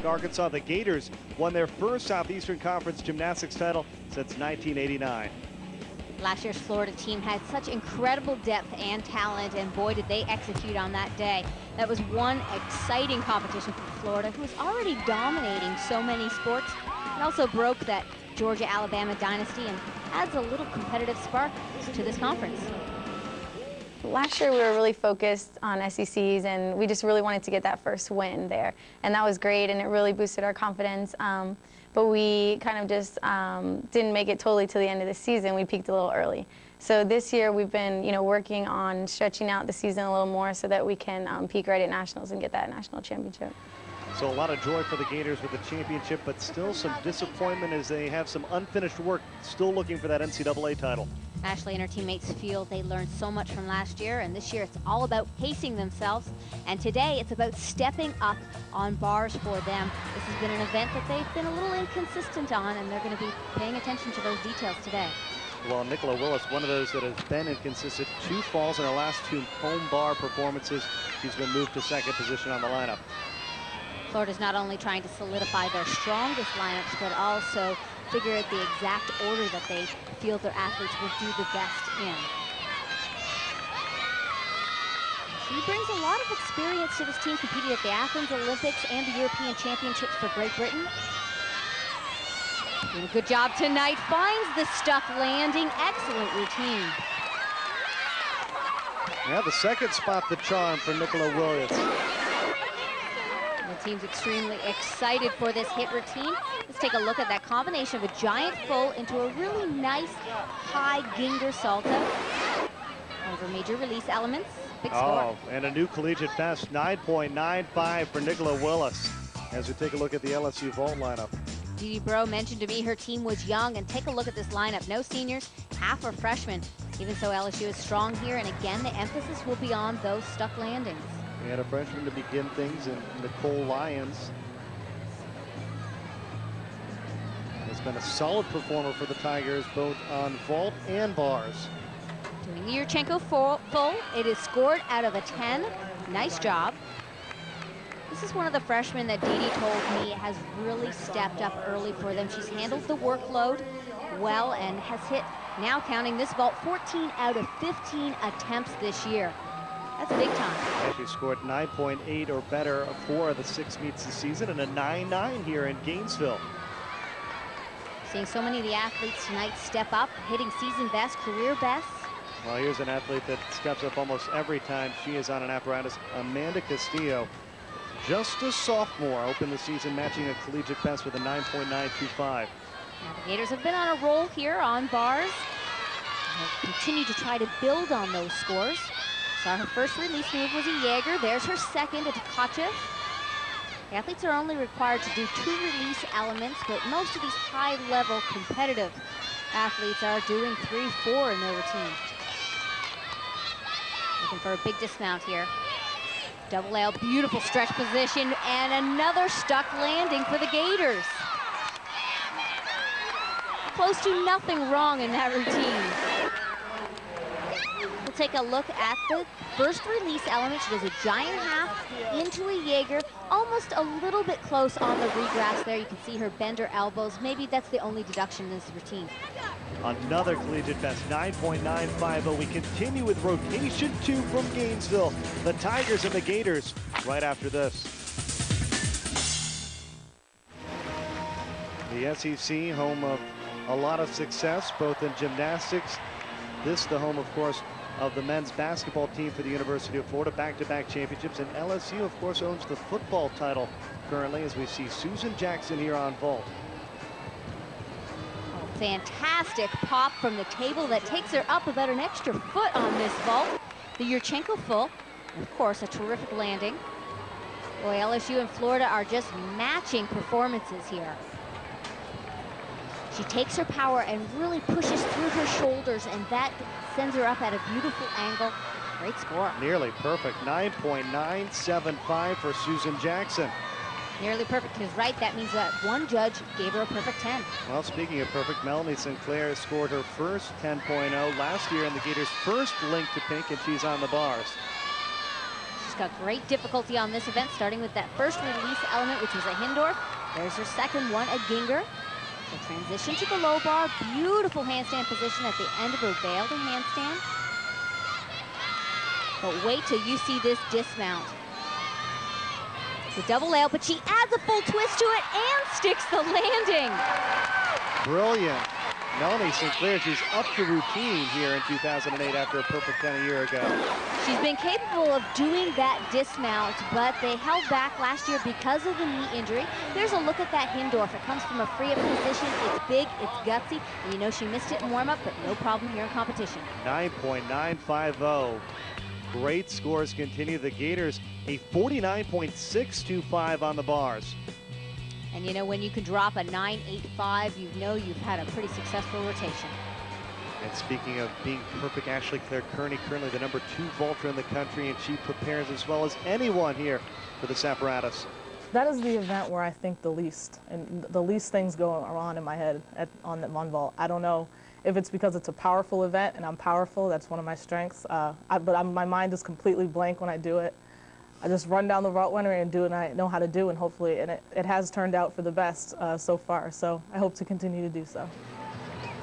Arkansas, the Gators won their first Southeastern Conference gymnastics title since 1989. Last year's Florida team had such incredible depth and talent, and boy, did they execute on that day. That was one exciting competition for Florida, who was already dominating so many sports, and also broke that Georgia-Alabama dynasty and adds a little competitive spark to this conference. Last year we were really focused on SECs, and we just really wanted to get that first win there, and that was great, and it really boosted our confidence. But we kind of just didn't make it totally to the end of the season. We peaked a little early. So this year we've been, working on stretching out the season a little more so that we can peak right at nationals and get that national championship. So a lot of joy for the Gators with the championship, but still some disappointment as they have some unfinished work, still looking for that NCAA title. Ashleigh and her teammates feel they learned so much from last year, and this year it's all about pacing themselves, and today it's about stepping up on bars for them. This has been an event that they've been a little inconsistent on, and they're going to be paying attention to those details today. Well, Nicola Willis, one of those that has been inconsistent, 2 falls in her last 2 home bar performances. She's been moved to second position on the lineup. Florida's not only trying to solidify their strongest lineups, but also figure out the exact order that they feel their athletes will do the best in. She brings a lot of experience to this team, competing at the Athens Olympics and the European Championships for Great Britain. Doing a good job tonight, finds the stuck landing, excellent routine. Yeah, the second spot the charm for Nicola Williams. The team's extremely excited for this hit routine. Let's take a look at that combination of a giant full into a really nice high Ginger salto. Over major release elements. Big score. Oh, and a new collegiate best, 9.95 for Nicola Willis. As we take a look at the LSU vault lineup. Dee Bro mentioned to me her team was young, and take a look at this lineup. No seniors, half are freshmen. Even so, LSU is strong here, and again, the emphasis will be on those stuck landings. We had a freshman to begin things in Nicole Lyons. Has been a solid performer for the Tigers, both on vault and bars. Doing the Yurchenko full. It is scored out of a 10. Nice job. This is one of the freshmen that Dee told me has really stepped up early for them. She's handled the workload well and has hit, now counting this vault, 14 out of 15 attempts this year. That's big time. Yeah, she scored 9.8 or better of 4 of the 6 meets this season, and a 9.9 here in Gainesville. Seeing so many of the athletes tonight step up, hitting season best, career best. Well, here's an athlete that steps up almost every time she is on an apparatus. Amanda Castillo, just a sophomore, opened the season matching a collegiate best with a 9.925. Now the Gators have been on a roll here on bars. They'll continue to try to build on those scores. So her first release move was a Jaeger. There's her second, a Tkachev. The athletes are only required to do 2 release elements, but most of these high-level competitive athletes are doing 3, 4 in their routine. Looking for a big dismount here. Double L, beautiful stretch position, and another stuck landing for the Gators. Close to nothing wrong in that routine. We'll take a look at the first release element. She does a giant half into a Jaeger, almost a little bit close on the regrass there. You can see her bend her elbows. Maybe that's the only deduction in this routine. Another collegiate best, 9.950. We continue with rotation 2 from Gainesville. The Tigers and the Gators right after this. The SEC, home of a lot of success, both in gymnastics. This, the home, of course, of the men's basketball team for the University of Florida, back-to-back championships. And LSU, of course, owns the football title currently, as we see Susan Jackson here on vault. Oh, fantastic pop from the table that takes her up about an extra foot on this vault. The Yurchenko full, and of course, a terrific landing. Boy, LSU and Florida are just matching performances here. She takes her power and really pushes through her shoulders, and that sends her up at a beautiful angle. Great score. Nearly perfect, 9.975 for Susan Jackson. Nearly perfect, because that means that one judge gave her a perfect 10. Well, speaking of perfect, Melanie Sinclair scored her first 10.0 last year in the Gators' first link to pink, and she's on the bars. She's got great difficulty on this event, starting with that first release element, which was a Hindorf. There's her second one, a Ginger. So transition to the low bar, beautiful handstand position at the end of her veil to handstand. But wait till you see this dismount. The double ale, but she adds a full twist to it and sticks the landing. Brilliant. Melanie Sinclair, she's up to routine here in 2008 after a perfect 10 a year ago. She's been capable of doing that dismount, but they held back last year because of the knee injury. There's a look at that Hindorf. It comes from a free-up position. It's big, it's gutsy, and you know she missed it in warm-up, but no problem here in competition. 9.950. Great scores continue. The Gators a 49.625 on the bars. And you know, when you can drop a 9.85, you know you've had a pretty successful rotation. And speaking of being perfect, Ashleigh Clare-Kearney, currently the #2 vaulter in the country, and she prepares as well as anyone here for this apparatus. That is the event where I think the least things go on in my head on the vault. I don't know if it's because it's a powerful event and I'm powerful. That's one of my strengths. My mind is completely blank when I do it. I just run down the vault runner and do what I know how to do, and hopefully, it has turned out for the best so far. So I hope to continue to do so.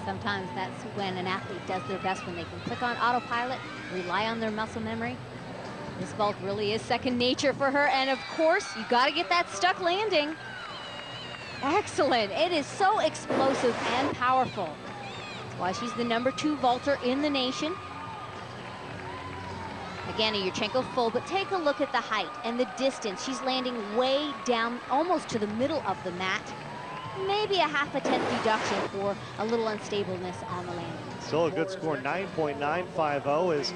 Sometimes that's when an athlete does their best, when they can click on autopilot, rely on their muscle memory. This vault really is second nature for her, and of course, you got to get that stuck landing. Excellent. It is so explosive and powerful. That's why she's the #2 vaulter in the nation. Again, a Yurchenko full, but take a look at the height and the distance. She's landing way down, almost to the middle of the mat. Maybe a 1/2 tenth deduction for a little unstableness on the landing. Still a good score, 9.950, as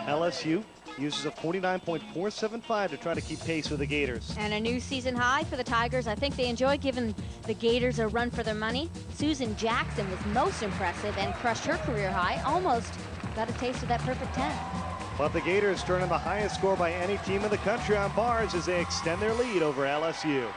LSU uses a 49.475 to try to keep pace with the Gators. And a new season high for the Tigers. I think they enjoy giving the Gators a run for their money. Susan Jackson was most impressive and crushed her career high. Almost got a taste of that perfect 10. But the Gators turn in the highest score by any team in the country on bars as they extend their lead over LSU.